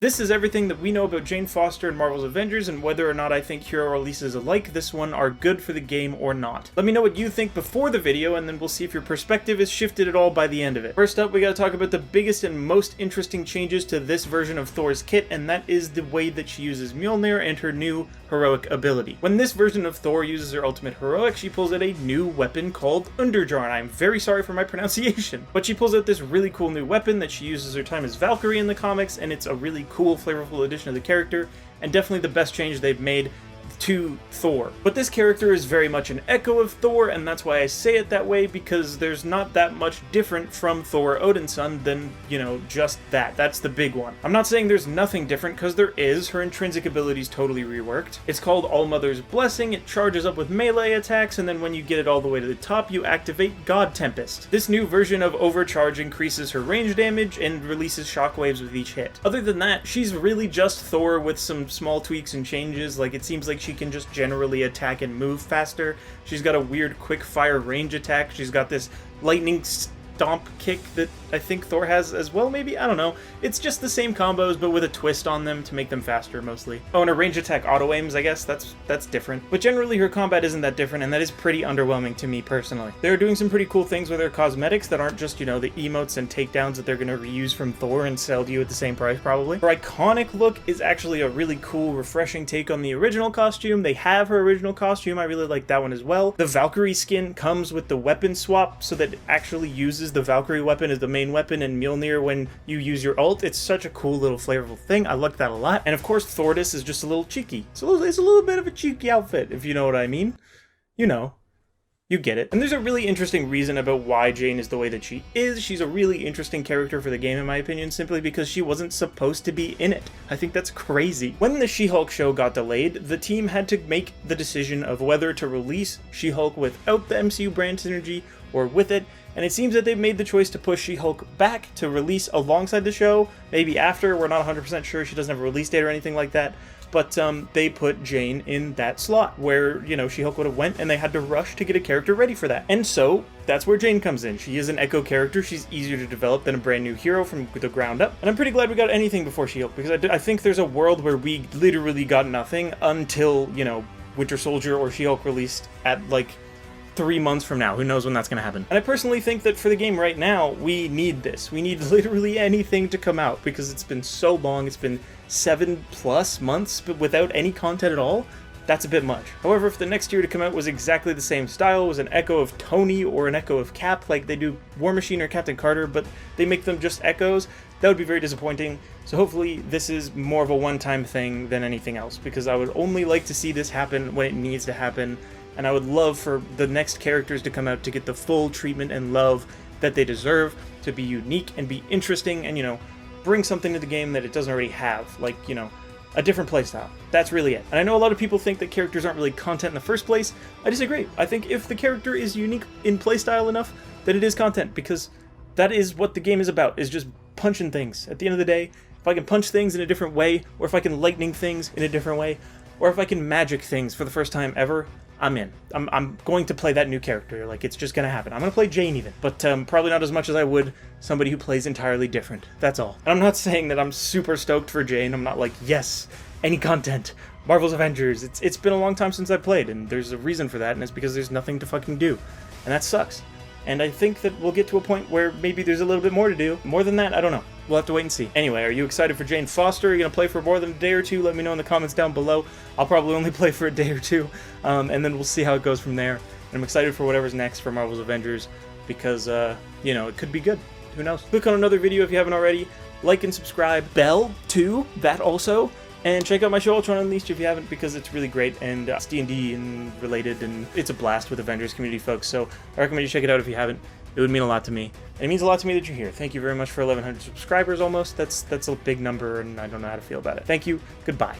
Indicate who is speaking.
Speaker 1: This is everything that we know about Jane Foster and Marvel's Avengers, and whether or not I think hero releases like this one are good for the game or not. Let me know what you think before the video, and then we'll see if your perspective is shifted at all by the end of it. First up, we gotta talk about the biggest and most interesting changes to this version of Thor's kit, and that is the way that she uses Mjolnir and her new heroic ability. When this version of Thor uses her ultimate heroic, she pulls out a new weapon called Underjar, and I'm very sorry for my pronunciation. But she pulls out this really cool new weapon that she uses her time as Valkyrie in the comics, and it's a really cool, flavorful addition to the character, and definitely the best change they've made to Thor. But this character is very much an echo of Thor, and that's why I say it that way, because there's not that much different from Thor Odin's son than, you know, just that. That's the big one. I'm not saying there's nothing different, because there is. Her intrinsic ability's totally reworked. It's called All-Mother's Blessing. It charges up with melee attacks, and then when you get it all the way to the top, you activate God Tempest. This new version of Overcharge increases her range damage and releases shockwaves with each hit. Other than that, she's really just Thor with some small tweaks and changes. Like, it seems like she can just generally attack and move faster. She's got a weird quick fire range attack. She's got this lightning stomp kick that I think Thor has as well, maybe? I don't know. It's just the same combos, but with a twist on them to make them faster, mostly. Oh, and her range attack auto-aims, I guess. That's different. But generally, her combat isn't that different, and that is pretty underwhelming to me, personally. They're doing some pretty cool things with her cosmetics that aren't just, you know, the emotes and takedowns that they're going to reuse from Thor and sell to you at the same price, probably. Her iconic look is actually a really cool, refreshing take on the original costume. They have her original costume. I really like that one as well. The Valkyrie skin comes with the weapon swap, so that it actually uses the Valkyrie weapon as the main weapon and Mjolnir when you use your ult. It's such a cool little flavorful thing. I like that a lot. And of course, Thordis is just a little cheeky. It's a little bit of a cheeky outfit, if you know what I mean. You know. You get it. And there's a really interesting reason about why Jane is the way that she is. She's a really interesting character for the game, in my opinion, simply because she wasn't supposed to be in it. I think that's crazy. When the She-Hulk show got delayed, the team had to make the decision of whether to release She-Hulk without the MCU brand synergy or with it, and it seems that they've made the choice to push She-Hulk back to release alongside the show, maybe after. We're not 100% sure. She doesn't have a release date or anything like that. But they put Jane in that slot where, you know, She-Hulk would have went, and they had to rush to get a character ready for that. And so that's where Jane comes in. She is an echo character. She's easier to develop than a brand new hero from the ground up. And I'm pretty glad we got anything before She-Hulk, because I think there's a world where we literally got nothing until, you know, Winter Soldier or She-Hulk released at, like, 3 months from now. Who knows when that's going to happen. And I personally think that for the game right now, we need this. We need literally anything to come out, because it's been so long. It's been 7+ months, but without any content at all. That's a bit much. However, if the next year to come out was exactly the same style, was an echo of Tony or an echo of Cap, like they do War Machine or Captain Carter, but they make them just echoes, that would be very disappointing. So hopefully this is more of a one-time thing than anything else, because I would only like to see this happen when it needs to happen. And I would love for the next characters to come out to get the full treatment and love that they deserve, to be unique and be interesting and, you know, bring something to the game that it doesn't already have, like, you know, a different playstyle. That's really it. And I know a lot of people think that characters aren't really content in the first place. I disagree. I think if the character is unique in playstyle enough, then it is content, because that is what the game is about, is just punching things. At the end of the day, if I can punch things in a different way, or if I can lightning things in a different way, or if I can magic things for the first time ever, I'm in. I'm going to play that new character. Like, it's just gonna happen. I'm gonna play Jane even, but probably not as much as I would somebody who plays entirely different. That's all. And I'm not saying that I'm super stoked for Jane. I'm not like, yes, any content, Marvel's Avengers. It's been a long time since I played, and there's a reason for that, and it's because there's nothing to fucking do, and that sucks. And I think that we'll get to a point where maybe there's a little bit more to do. More than that, I don't know. We'll have to wait and see. Anyway, are you excited for Jane Foster? Are you going to play for more than a day or two? Let me know in the comments down below. I'll probably only play for a day or two, and then we'll see how it goes from there. And I'm excited for whatever's next for Marvel's Avengers, because, you know, it could be good. Who knows? Click on another video if you haven't already. Like and subscribe. Bell, too, that also. And check out my show, Ultron Unleashed, if you haven't, because it's really great, and it's D&D and related, and it's a blast with Avengers community folks, so I recommend you check it out if you haven't. It would mean a lot to me. And it means a lot to me that you're here. Thank you very much for 1,100 subscribers almost. That's a big number, and I don't know how to feel about it. Thank you. Goodbye.